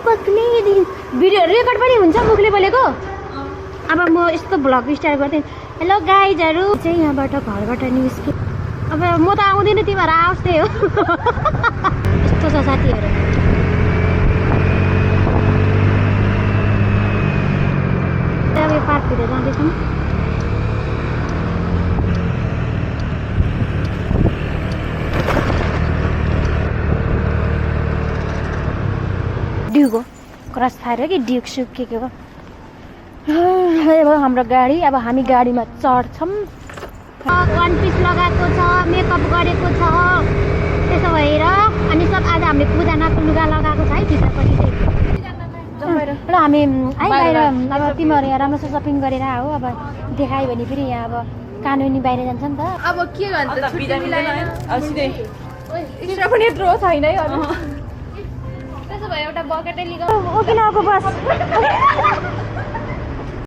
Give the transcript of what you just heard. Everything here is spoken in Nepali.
पक्रिदिन भिडियो रेकर्ड पनि हुन्छ मुखले बोलेको अब म यस्तो भ्लग स्टार्ट गर्थेँ हेलो गाइजहरू चाहिँ यहाँबाट घरबाट निस्के अब म त आउँदिनँ तिमीहरू आओस् त्यही हो यस्तो छ साथीहरू अब यो पार्कतिर जाँदैछौँ ड्युको क्रस फायर हो कि ड्युक सुक के हो अब हाम्रो गाडी अब हामी गाडीमा चढ्छौँ वान पिस लगाएको छ मेकअप गरेको छ त्यसो भएर अनि सब आज हामीले पूजानाको लुगा लगाएको छ है भित्रपट्टि चाहिँ र हामी है बाहिर अब तिमीहरू यहाँ राम्रोसँग सपिङ गरेर हो अब देखायो भने फेरि यहाँ अब कानुनी बाहिर जान्छ नि त अब के भन्छ छुट्टी मिलाएन पनि यत्रो छैन है त्यसो भए एउटा बकेटै लिगो ओकिनावाको बस